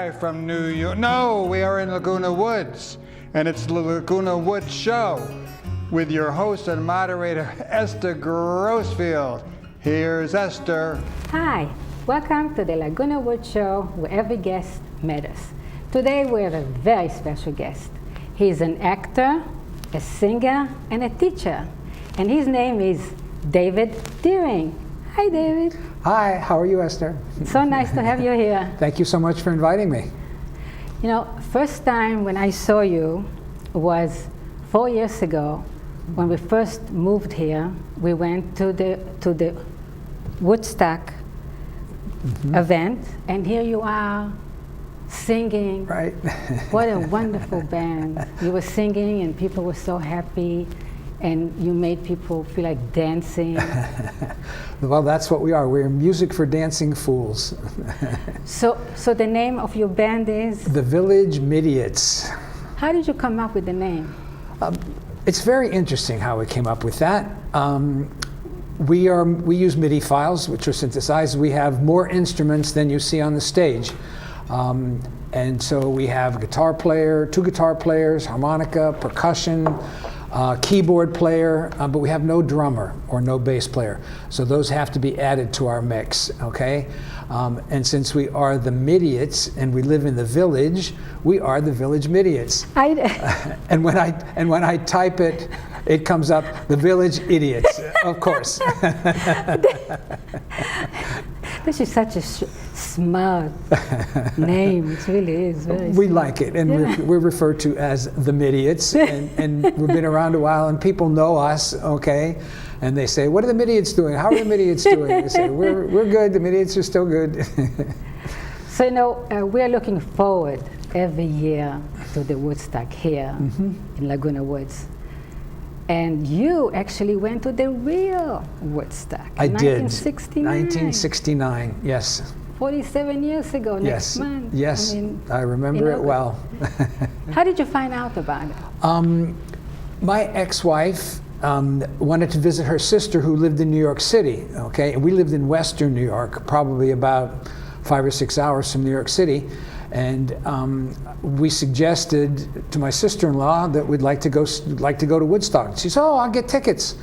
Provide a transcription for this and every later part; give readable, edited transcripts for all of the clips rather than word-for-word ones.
live from New York. No, we are in Laguna Woods, and it's the Laguna Woods Show with your host and moderator, Esther Grossfield. Here's Esther. Hi, welcome to the Laguna Woods Show, where every guest matters. Today we have a very special guest. He's an actor, a singer, and a teacher, and his name is David Deering. Hi, David. Hi, how are you, Esther? So nice to have you here. Thank you so much for inviting me. You know, first time when I saw you was 4 years ago. When we first moved here, we went to the Woodstock event, and here you are singing. Right. What a wonderful band. You were singing and people were so happy, and you made people feel like dancing. Well, that's what we are. We're music for dancing fools. So the name of your band is? The Village Midiots. How did you come up with the name? It's very interesting how we came up with that. We use MIDI files, which are synthesized. We have more instruments than you see on the stage. And so we have a guitar player, 2 guitar players, harmonica, percussion, keyboard player, but we have no drummer or no bass player. So those have to be added to our mix, okay? And since we are the Midiots and we live in the village, we are the Village Midiots. And when I type it, it comes up, the Village Idiots, of course. This is such a smart name. It really is. Very we smart. Like it, and we're referred to as the Midiots, and we've been around a while, and people know us, okay? And they say, what are the Midiots doing? How are the Midiots doing? They say, we're good, the Midiots are still good. So, you know, we're looking forward every year to the Woodstock here in Laguna Woods. And you actually went to the real Woodstock. I did. 1969. 1969, yes. 47 years ago, next month. Yes, I remember it well. How did you find out about it? My ex-wife wanted to visit her sister who lived in New York City, okay? And we lived in Western New York, probably about 5 or 6 hours from New York City. And we suggested to my sister-in-law that we'd like to go to Woodstock. She said, "Oh, I'll get tickets."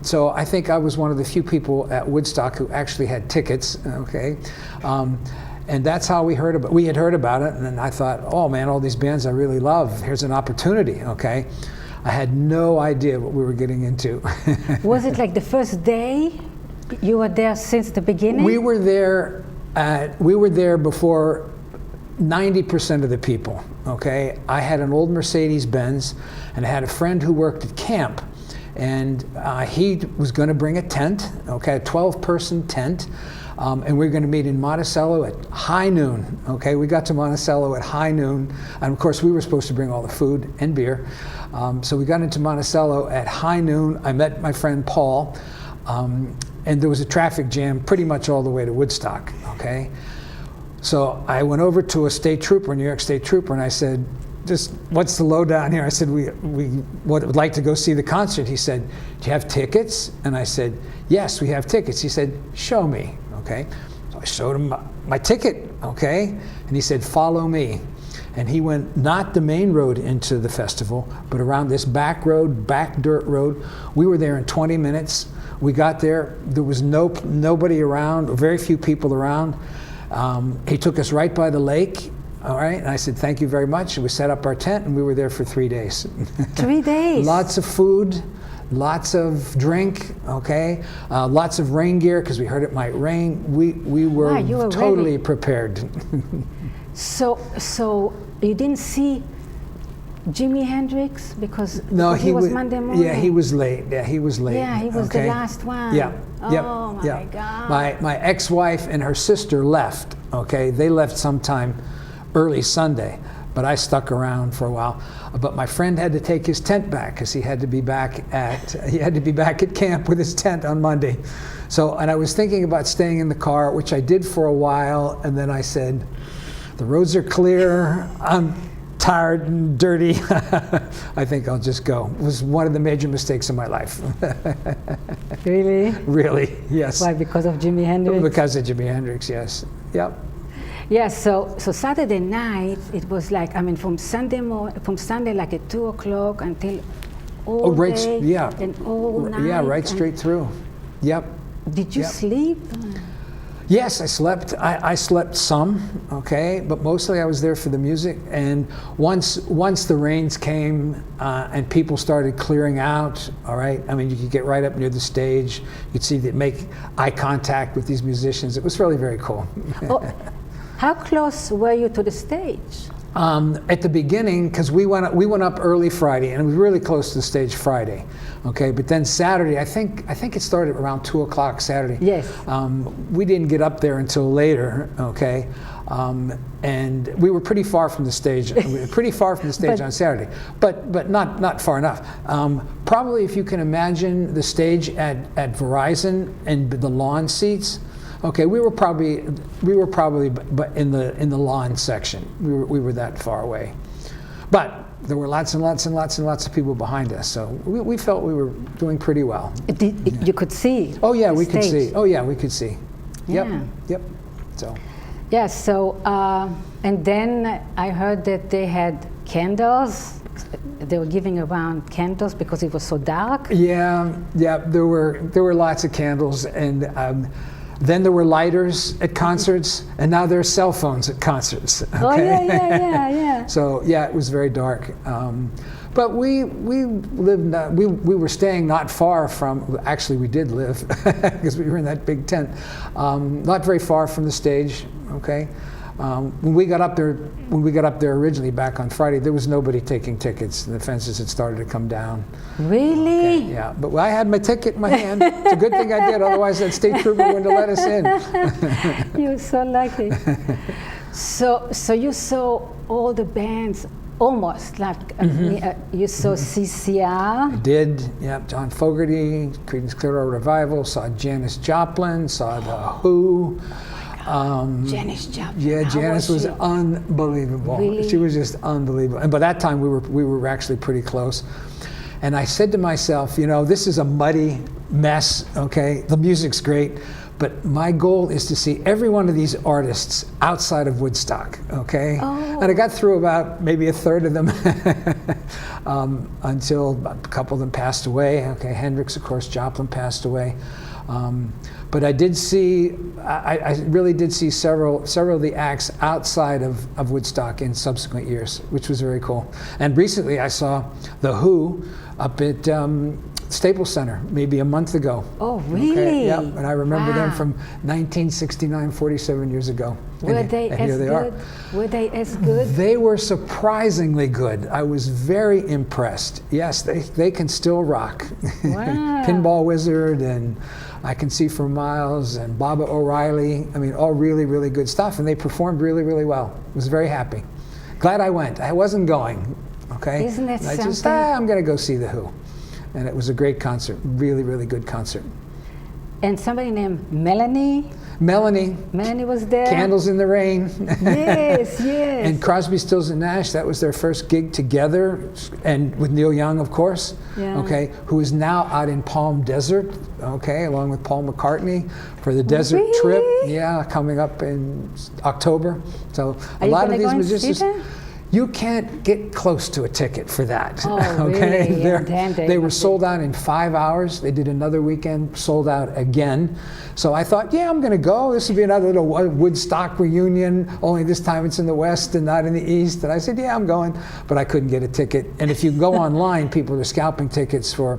So I think I was one of the few people at Woodstock who actually had tickets. Okay, and that's how we heard about. We had heard about it, and then I thought, "Oh man, all these bands I really love. Here's an opportunity." Okay, I had no idea what we were getting into. Was it like the first day? You were there since the beginning? We were there. We were there before 90% of the people, okay? I had an old Mercedes-Benz, and I had a friend who worked at camp, and he was going to bring a tent, okay, a 12-person tent, and we were going to meet in Monticello at high noon, okay? We got to Monticello at high noon, and of course we were supposed to bring all the food and beer. So we got into Monticello at high noon. I met my friend Paul, and there was a traffic jam pretty much all the way to Woodstock, okay? So I went over to a state trooper, New York State Trooper, and I said, "Just what's the lowdown here?" I said, we would like to go see the concert. He said, "Do you have tickets?" And I said, "Yes, we have tickets." He said, "Show me," okay? So I showed him my ticket, okay? And he said, "Follow me." And he went not the main road into the festival, but around this back road, back dirt road. We were there in 20 minutes. We got there, there was nobody around, very few people around. He took us right by the lake, all right? And I said, "Thank you very much." And we set up our tent, and we were there for 3 days. 3 days? Lots of food, lots of drink, okay? Lots of rain gear, because we heard it might rain. We were totally prepared. So you didn't see Jimi Hendrix because he was Monday morning? Yeah, he was late. Yeah, he was late. Yeah, he was the last one. Yeah. Oh my God. My ex-wife and her sister left. Okay, they left sometime early Sunday, but I stuck around for a while. But my friend had to take his tent back because he had to be back at camp with his tent on Monday. So, and I was thinking about staying in the car, which I did for a while, and then I said, "The roads are clear. I'm tired and dirty. I think I'll just go." It was one of the major mistakes of my life. Really? Really, yes. Why, because of Jimi Hendrix? Because of Jimi Hendrix, yes. Yep. Yeah, so Saturday night, it was like, I mean, from Sunday like at 2 o'clock until all day yeah. and all night. Yeah, right straight through. Yep. Did you Yep. sleep? Yes, I slept. I slept some, okay, but mostly I was there for the music. And once the rains came and people started clearing out, all right, I mean, you could get right up near the stage. You'd see they make eye contact with these musicians. It was really very cool. Oh, how close were you to the stage? At the beginning, because we went up early Friday, and it was really close to the stage Friday, okay. But then Saturday, I think it started around 2 o'clock Saturday. Yes. We didn't get up there until later, okay. And we were pretty far from the stage. Pretty far from the stage on Saturday, but not far enough. Probably, if you can imagine the stage at Verizon and the lawn seats. Okay, we were probably in the lawn section. We were that far away, but there were lots and lots and lots and lots of people behind us. So we felt we were doing pretty well. You could see. Oh yeah, we could stage. see. Oh yeah, we could see. Yep. Yeah. Yep. So. Yeah. So and then I heard that they had candles. They were giving around candles because it was so dark. Yeah. There were lots of candles, and then there were lighters at concerts, and now there are cell phones at concerts. Okay? Oh yeah. So yeah, it was very dark. But we lived. We were staying not far from. Actually, we did live because we were in that big tent, not very far from the stage. Okay. When we got up there originally back on Friday, there was nobody taking tickets. The fences had started to come down. Really? Okay, yeah, but I had my ticket in my hand. It's a good thing I did, otherwise that state trooper wouldn't have let us in. You're so lucky. So you saw all the bands, almost like you saw CCR. I did, yeah. John Fogerty, Creedence Clearwater Revival, saw Janis Joplin, saw The Who. Janis Joplin. Yeah, How Janis was she? unbelievable. Really? She was just unbelievable. And by that time, we were actually pretty close. And I said to myself, this is a muddy mess. Okay, the music's great, but my goal is to see every one of these artists outside of Woodstock. Okay, Oh. and I got through about maybe a third of them until a couple of them passed away. Okay, Hendrix, of course, Joplin passed away. But I did see, I really did see several of the acts outside of Woodstock in subsequent years, which was very cool. And recently I saw The Who up at Staples Center, maybe a month ago. Oh, really? Okay, yeah, and I remember them Wow. from 1969, 47 years ago. Were they and as here they good? are. Were they as good? They were surprisingly good. I was very impressed. Yes, they can still rock. Wow. Pinball Wizard and I Can See for Miles and Baba O'Reilly. I mean, all really, really good stuff. And they performed really, really well. I was very happy. Glad I went. I wasn't going, okay? Isn't it I just, something? I'm going to go see The Who. And it was a great concert. Really, really good concert. And somebody named Melanie. Melanie Was there. Candles in the Rain. Yes, yes. And Crosby, Stills and Nash, that was their first gig together, and with Neil Young, of course, Yeah. okay, who is now out in Palm Desert, okay, along with Paul McCartney for the desert trip. Really? Yeah, coming up in October. So Are a you lot gonna of these go and see musicians. them? You can't get close to a ticket for that. Oh, okay? really? They're- And then they were must be- sold out in 5 hours. They did another weekend, sold out again. So I thought, yeah, I'm going to go. This will be another little Woodstock reunion, only this time it's in the West and not in the East. And I said, yeah, I'm going. But I couldn't get a ticket. And if you go online, people are scalping tickets for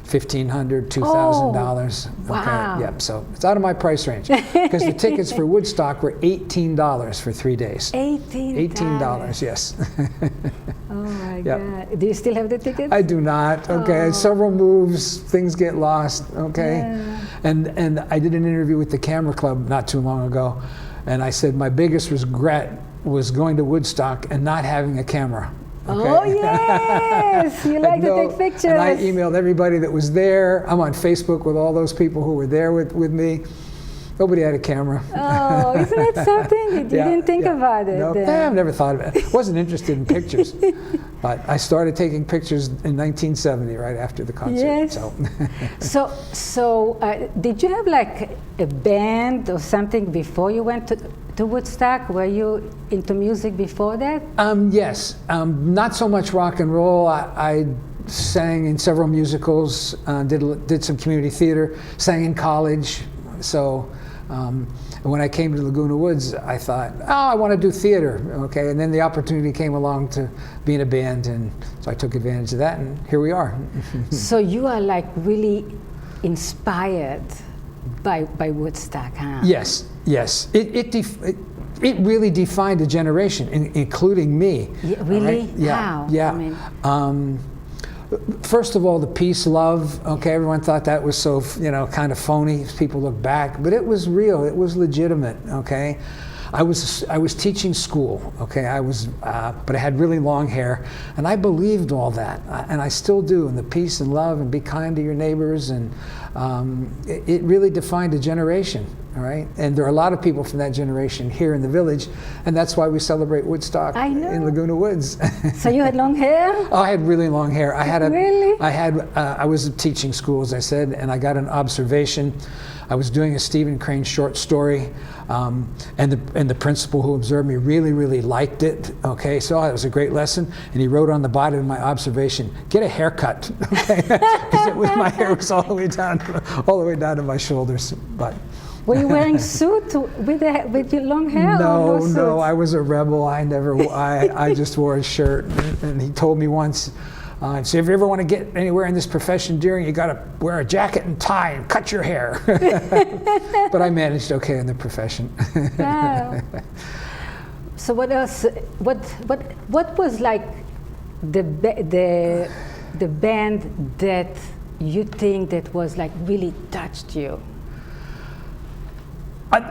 $1,500, $2,000. wow. Okay, yep. So it's out of my price range because the tickets for Woodstock were $18 for 3 days. $18, yes. Oh my Yep. God. Do you still have the tickets? I do not. Okay, several moves, things get lost. Okay, Yeah. and I did an interview with the Camera Club not too long ago, and I said my biggest regret was going to Woodstock and not having a camera. Okay? Oh yes, you like to No, take pictures. And I emailed everybody that was there. I'm on Facebook with all those people who were there with me. Nobody had a camera. Oh, isn't that something? You didn't think about it. No, then. I've never thought about it. Wasn't interested in pictures. But I started taking pictures in 1970, right after the concert. Yes. So, So, did you have like a band or something before you went to Woodstock? Were you into music before that? Yes, not so much rock and roll. I sang in several musicals, did some community theater, sang in college. So when I came to Laguna Woods, I thought, oh, I want to do theater, okay? And then the opportunity came along to be in a band, and so I took advantage of that, and here we are. So you are like really inspired by Woodstock, huh? Yes, yes. It really defined a generation, including me. Yeah, really? Right? Yeah, How? yeah. I mean, first of all, the peace, love. Okay, everyone thought that was so, kind of phony. People look back, but it was real. It was legitimate. Okay, I was teaching school. Okay, but I had really long hair, and I believed all that, and I still do. And the peace and love, and be kind to your neighbors, and it really defined a generation. All right, and there are a lot of people from that generation here in the village, and that's why we celebrate Woodstock in Laguna Woods. So you had long hair? Oh, I had really long hair. Really? I was teaching school, as I said, and I got an observation. I was doing a Stephen Crane short story, and the principal who observed me really liked it. Okay, so it was a great lesson, and he wrote on the bottom of my observation, "Get a haircut," okay, because my hair was all the way down to my shoulders, but. Were you wearing suit with your long hair? No, I was a rebel. I just wore a shirt, and he told me once, so if you ever want to get anywhere in this profession, dearing, you got to wear a jacket and tie and cut your hair. But I managed okay in the profession. Wow. So what else? What was like the band that you think that was like really touched you?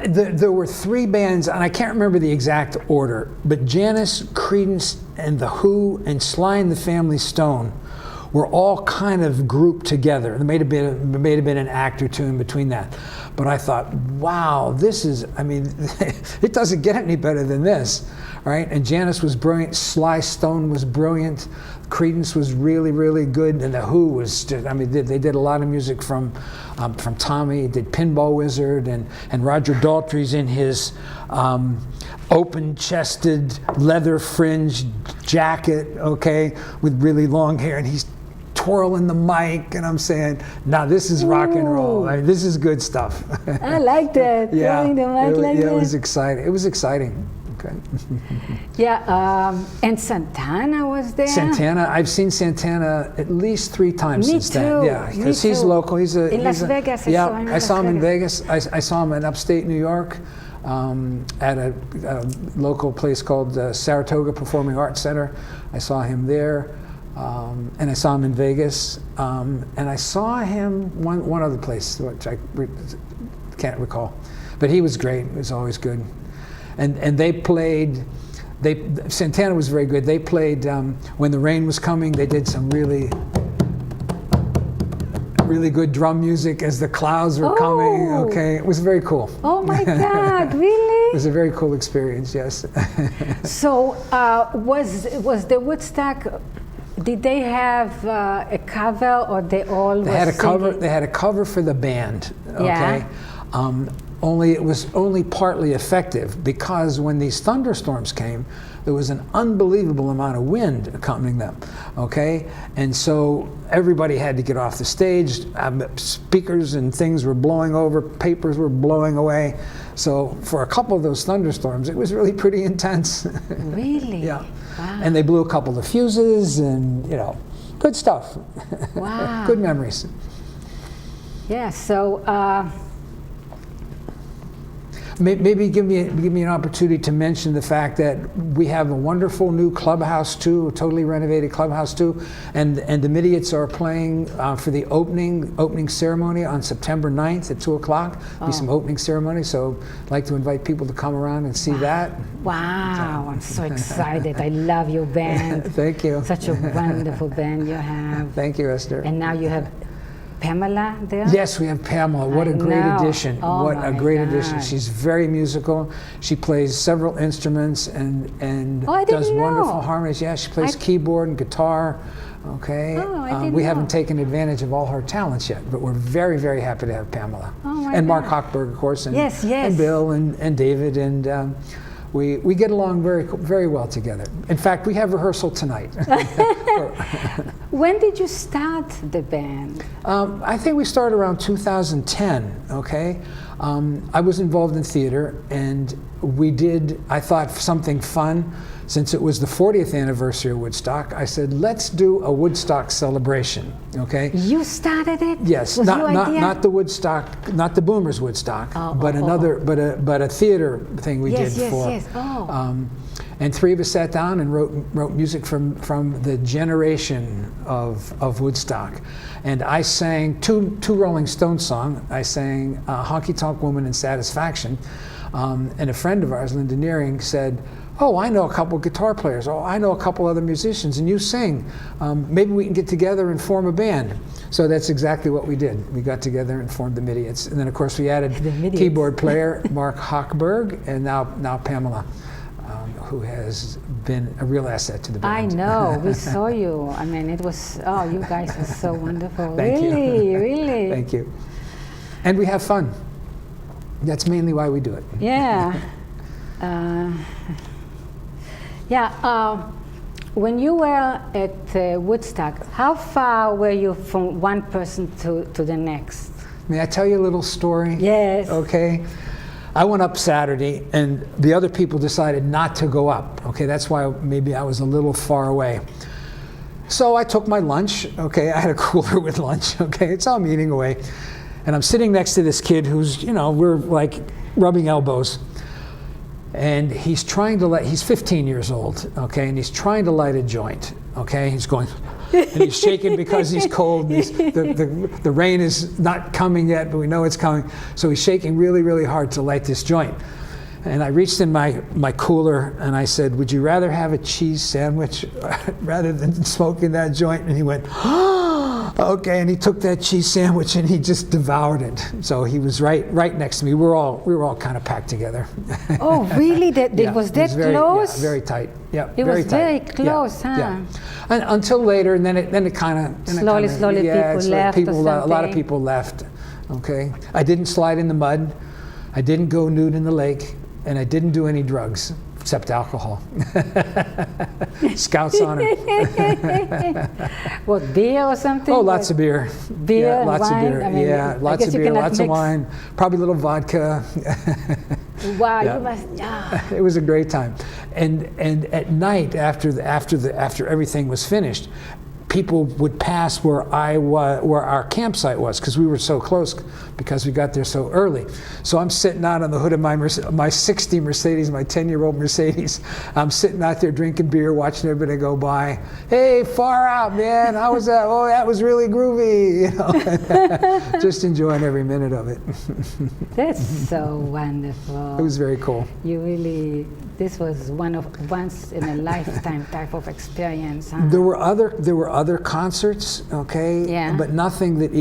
There were three bands, and I can't remember the exact order, but Janis, Creedence, and The Who, and Sly and the Family Stone were all kind of grouped together. There may have been an act or two in between that. But I thought, wow, it doesn't get any better than this, right? And Janis was brilliant, Sly Stone was brilliant, Creedence was really good, and The Who was just, they did a lot of music from Tommy, did Pinball Wizard, and Roger Daltrey's in his open-chested, leather-fringed jacket, okay, with really long hair, and he's twirling the mic, and I'm saying, now this is rock and roll. This is good stuff. I like that. Yeah, the mic it was exciting. It was exciting. Okay. Yeah, and Santana was there. Santana, I've seen Santana at least 3 times since then. Yeah, because he's local. In Las Vegas. I saw him in Vegas. I saw him in upstate New York at a local place called Saratoga Performing Arts Center. I saw him there. And I saw him in Vegas, and I saw him one other place, which I can't recall, but he was great. It was always good, and they played. Santana was very good. They played when the rain was coming. They did some really good drum music as the clouds were coming. Okay, it was very cool. Oh my God, really? It was a very cool experience. Yes. So was the Woodstock? Did they have a cover, or they all? They had a cover. They had a cover for the band. Okay. Yeah. Only it was only partly effective because when these thunderstorms came, there was an unbelievable amount of wind accompanying them. Okay, and so everybody had to get off the stage. Speakers and things were blowing over. Papers were blowing away. So for a couple of those thunderstorms, it was really pretty intense. Really? Yeah. Wow. And they blew a couple of fuses, and good stuff. Wow. Good memories. Yeah. So. Maybe give me an opportunity to mention the fact that we have a wonderful new clubhouse too, a totally renovated clubhouse too, and the Midiots are playing for the opening ceremony on September 9th at 2 o'clock. Be some opening ceremony, so I'd like to invite people to come around and see that. Wow, I'm so excited. I love your band. Thank you. Such a wonderful band you have. Thank you, Esther. And now you have Pamela there? Yes, we have Pamela. What a great addition. Oh, what a great addition. God. She's very musical. She plays several instruments and I does didn't wonderful know. harmonies. Yeah, she plays keyboard and guitar. Okay, Oh, I didn't we know. haven't taken advantage of all her talents yet, but we're very, very happy to have Pamela. Oh, my And Mark God. Hochberg, of course, and, Yes, yes. and Bill and David, and we get along very, very well together. In fact, we have rehearsal tonight. When did you start the band? I think we started around 2010, okay? I was involved in theater, and I thought something fun. Since it was the 40th anniversary of Woodstock, I said, let's do a Woodstock celebration, okay? You started it? Yes, Was your idea? not the Woodstock, not the Boomers Woodstock, Oh, but oh, another, but a theater thing we Yes, did yes, for. yes. Oh. And three of us sat down and wrote music from the generation of Woodstock, and I sang two Rolling Stones songs. I sang "Honky Tonk Woman" and "Satisfaction," and a friend of ours, Linda Nearing, said, "Oh, I know a couple guitar players. Oh, I know a couple other musicians, and you sing. Maybe we can get together and form a band." So that's exactly what we did. We got together and formed the Midiots, and then of course we added Midiots. keyboard player Mark Hochberg, and now Pamela, who has been a real asset to the I band. know, we saw you. I mean, it was, oh, you guys are so wonderful. Thank you. Really, really. Thank you. And we have fun. That's mainly why we do it. Yeah. When you were at Woodstock, how far were you from one person to the next? May I tell you a little story? Yes. Okay. I went up Saturday, and the other people decided not to go up. Okay, that's why maybe I was a little far away. So I took my lunch. Okay, I had a cooler with lunch. Okay, so I'm eating away, and I'm sitting next to this kid who's, we're like rubbing elbows, and he's 15 years old. Okay, and he's trying to light a joint. Okay, he's going. And he's shaking because he's cold. The rain is not coming yet, but we know it's coming. So he's shaking really, really hard to light this joint. And I reached in my cooler and I said, "Would you rather have a cheese sandwich rather than smoking that joint?" And he went, "Oh, okay." And he took that cheese sandwich and he just devoured it. So he was right next to me. We were all kind of packed together. Oh, really? Yeah, was that very, close? Yeah, very tight. Yeah, It very was tight. very close, Yeah, huh? yeah. And until later, and then it kind of Slowly, people left or A lot of something. people left. Okay, I didn't slide in the mud, I didn't go nude in the lake, and I didn't do any drugs except alcohol. Scouts honor. What, beer or something? Oh, lots of beer. Beer yeah, and lots wine? of beer. I mean, Yeah, I lots guess of you beer, cannot lots of mix. wine, probably a little vodka. Wow, Yeah. you must. It was a great time, and at night after everything was finished, people would pass where our campsite was, because we were so close, because we got there so early. So I'm sitting out on the hood of my 60 Mercedes, my 10-year-old Mercedes. I'm sitting out there drinking beer, watching everybody go by. "Hey, far out, man! How was that? Oh, that was really groovy." Just enjoying every minute of it. That's so wonderful. It was very cool. This was once in a lifetime type of experience, huh? There were other concerts, okay, Yeah. but nothing that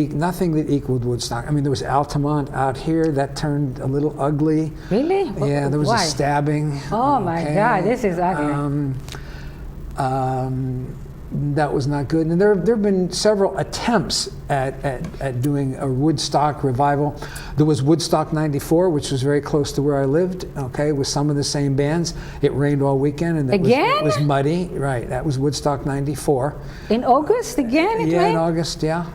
equaled Woodstock. I mean, there was Altamont out here that turned a little ugly. Really? Yeah, there was Why? a stabbing. Oh my God, this is ugly. That was not good. And there have been several attempts at doing a Woodstock revival. There was Woodstock '94, which was very close to where I lived, okay, with some of the same bands. It rained all weekend, and it was muddy. Right, that was Woodstock '94. In August again? Yeah, in rained? August, yeah.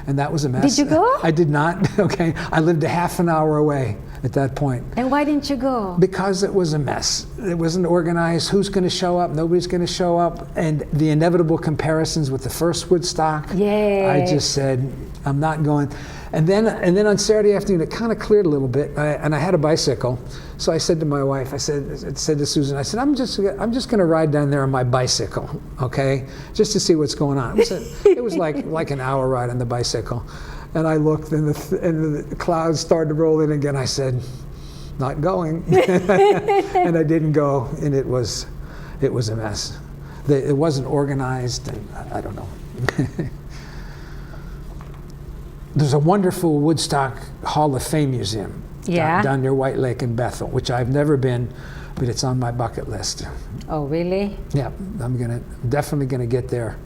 And that was a mess. Did you go? I did not, okay. I lived a half an hour away at that point. And why didn't you go? Because it was a mess. It wasn't organized. Who's going to show up? Nobody's going to show up. And the inevitable comparisons with the first Woodstock. Yeah. I just said, I'm not going. And then on Saturday afternoon, it kind of cleared a little bit. And I had a bicycle. So I said to my wife, I said to Susan, I said, I'm just going to ride down there on my bicycle, okay? Just to see what's going on. It was like an hour ride on the bicycle. And I looked, and the clouds started to roll in again. I said, not going. And I didn't go, and it was a mess. It wasn't organized, and I don't know. There's a wonderful Woodstock Hall of Fame museum down near White Lake in Bethel, which I've never been. but it's on my bucket list. Oh, really? Yeah, I'm definitely gonna get there.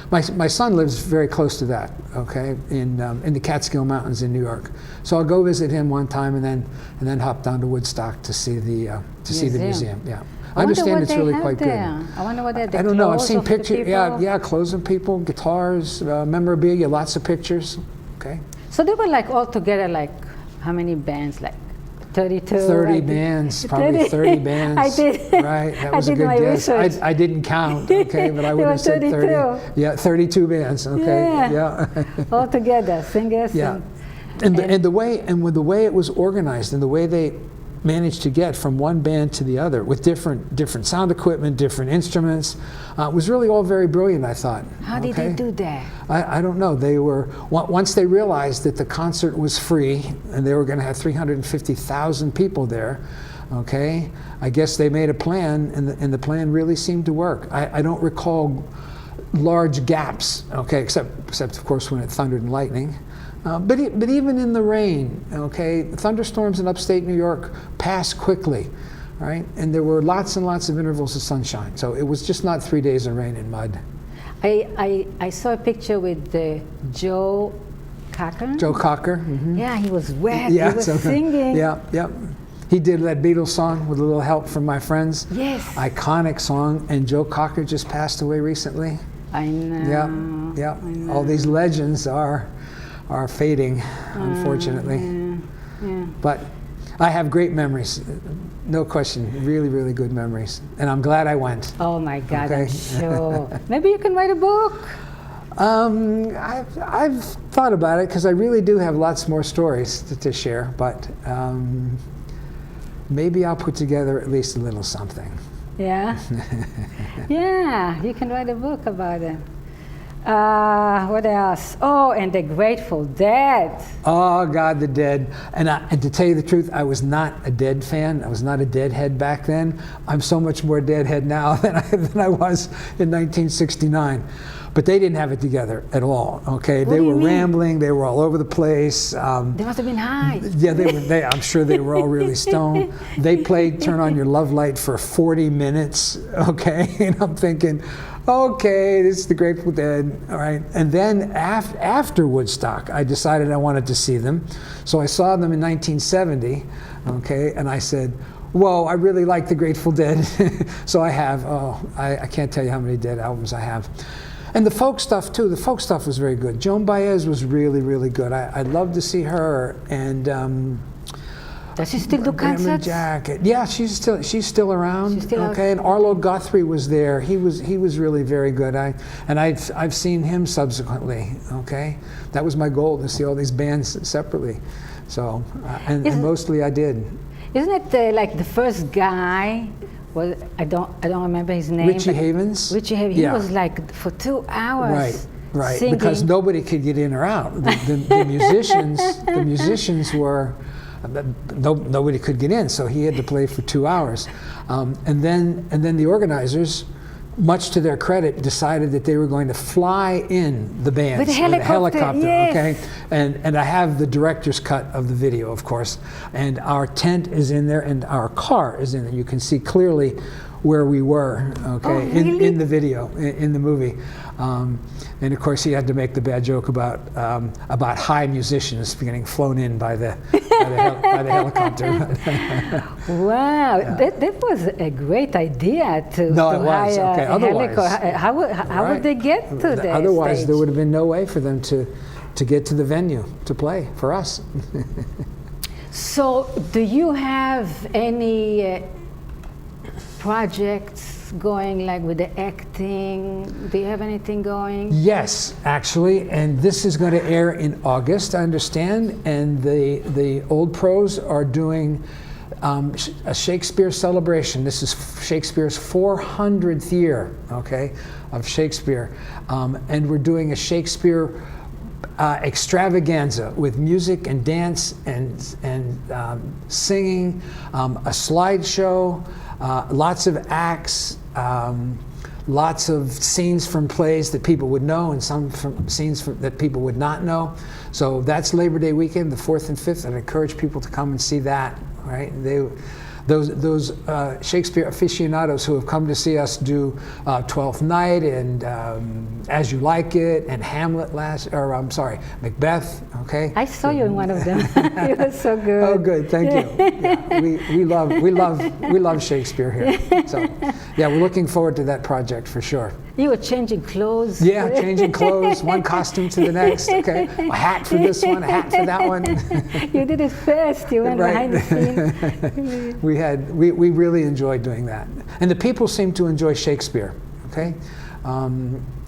My son lives very close to that, okay, in the Catskill Mountains in New York. So I'll go visit him one time and then hop down to Woodstock to see the museum. Yeah, I understand it's really quite good. I wonder what they're. I don't know. I've seen pictures. Yeah, clothes of people, guitars, memorabilia, lots of pictures. Okay. So they were like all together, like how many bands? Like 32. 30 bands, probably 30 bands. I did. Right, that was a good guess. I didn't count, okay, but I would have said 30. Yeah, 32 bands, okay. Yeah. All together, singers. Yeah. And the way it was organized and the way they managed to get from one band to the other with different sound equipment, different instruments, was really all very brilliant, I thought. How did they do that? I don't know. They were, once they realized that the concert was free and they were going to have 350,000 people there, okay, I guess they made a plan, and the plan really seemed to work. I don't recall large gaps, okay, except of course when it thundered and lightning. But even in the rain, okay, thunderstorms in upstate New York pass quickly, right? And there were lots and lots of intervals of sunshine. So it was just not 3 days of rain and mud. I saw a picture with Joe Cocker. Joe Cocker. Mm-hmm. Yeah, he was wet. Yeah, he was singing. Yeah. He did that Beatles song with a little help from my friends. Yes. Iconic song. And Joe Cocker just passed away recently. I know. Yeah. I know. All these legends are fading, unfortunately. Yeah. But I have great memories, no question, really, really good memories. And I'm glad I went. Oh my God, okay? I'm sure. Maybe you can write a book. I've thought about it because I really do have lots more stories to share, but maybe I'll put together at least a little something. Yeah? Yeah, you can write a book about it. What else? Oh, and the Grateful Dead. Oh God, the Dead. And to tell you the truth, I was not a Dead fan. I was not a Deadhead back then. I'm so much more Deadhead now than I was in 1969. But they didn't have it together at all. Okay, they were rambling. They were all over the place. They must have been high. Yeah, they. I'm sure they were all really stoned. They played "Turn On Your Love Light" for 40 minutes. Okay, and I'm thinking, okay, this is the Grateful Dead, all right. And then after Woodstock, I decided I wanted to see them. So I saw them in 1970, okay, and I said, whoa, I really like the Grateful Dead. So I have, I can't tell you how many Dead albums I have. And the folk stuff too, the folk stuff was very good. Joan Baez was really, really good. I'd love to see her, and does she still do concerts? Yeah, she's still around. She's still okay, and Arlo Guthrie was there. He was really very good. I've seen him subsequently. Okay, that was my goal, to see all these bands separately. So and mostly I did. Isn't it like the first guy? Well, I don't remember his name. Richie Havens. Richie Havens. He was like for 2 hours. Right. Singing. Because nobody could get in or out. The musicians were. Nobody could get in, so he had to play for 2 hours, and then the organizers, much to their credit, decided that they were going to fly in the bands with a helicopter. Yes. Okay, and I have the director's cut of the video, of course, and our tent is in there and our car is in there. You can see clearly where we were, okay, really? in the video, in the movie. And of course, he had to make the bad joke about high musicians getting flown in by the helicopter. Wow, that was a great idea to hire a helicopter. How would they get to that? Otherwise, stage? there would have been no way for them to get to the venue to play for us. So, do you have any projects going, like with the acting? Do you have anything going? Yes, actually, and this is going to air in August, I understand, and the Old Pros are doing a Shakespeare celebration. This is Shakespeare's 400th year, okay, of Shakespeare, and we're doing a Shakespeare extravaganza with music and dance and singing, a slideshow, lots of acts, lots of scenes from plays that people would know and some from scenes that people would not know. So that's Labor Day weekend, the 4th and 5th. I'd encourage people to come and see that. Right? those Shakespeare aficionados who have come to see us do Twelfth Night and As You Like It and Hamlet Macbeth. Okay. I saw you in one of them. It was so good. Oh, good. Thank you. Yeah, we love Shakespeare here. So, yeah, we're looking forward to that project for sure. You were changing clothes. Yeah, changing clothes, one costume to the next. Okay, a hat for this one, a hat for that one. You did it first. You went behind the scenes. We really enjoyed doing that, and the people seem to enjoy Shakespeare. Okay.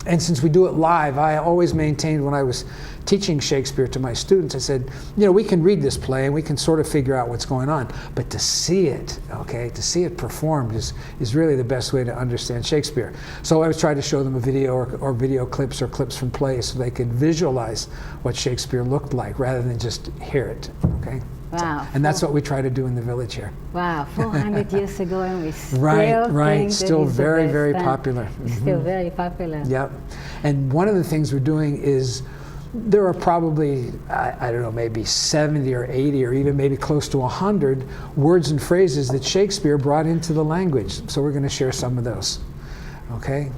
And since we do it live, I always maintained when I was teaching Shakespeare to my students, I said, we can read this play and we can sort of figure out what's going on, but to see it, to see it performed is really the best way to understand Shakespeare. So I was trying to show them a video or video clips or clips from plays so they could visualize what Shakespeare looked like rather than just hear it, okay? Wow. And that's what we try to do in the village here. Wow, 400 years ago, and we still right. think Still that he's very, the best, very popular. Still very popular. Yep. And one of the things we're doing is there are probably, I don't know, maybe 70 or 80 or even maybe close to 100 words and phrases that Shakespeare brought into the language. So we're going to share some of those. Okay?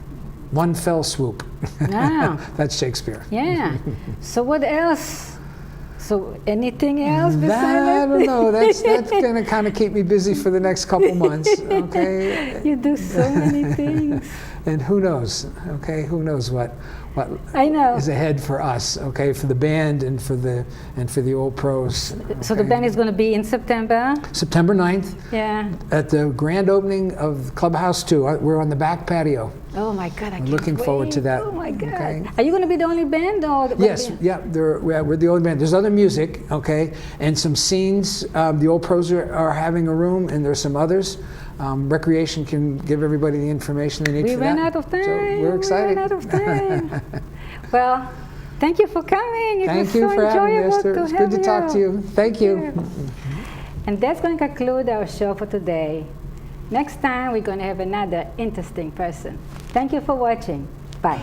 One fell swoop. Wow. That's Shakespeare. Yeah. So what else? So anything else besides that? I don't know. That's going to kind of keep me busy for the next couple months. Okay. You do so many things. And who knows? Okay, who knows what I know is ahead for us? Okay, for the band and for the old pros. Okay. So the band is going to be in September. September 9th. Yeah. At the grand opening of Clubhouse 2. We're on the back patio. Oh my God! I'm looking forward to that. Oh my God! Okay. Are you going to be the only band, or? Yes. Yeah. We're the only band. There's other music. Okay. And some scenes. The old pros are having a room, and there's some others. Recreation can give everybody the information they need for that. We ran out of time. So we're excited. We ran out of time. Well, thank you for coming. It Thank was you so for having me, enjoyable Esther. to It's have good to talk to you. Thank you. And that's going to conclude our show for today. Next time, we're going to have another interesting person. Thank you for watching. Bye.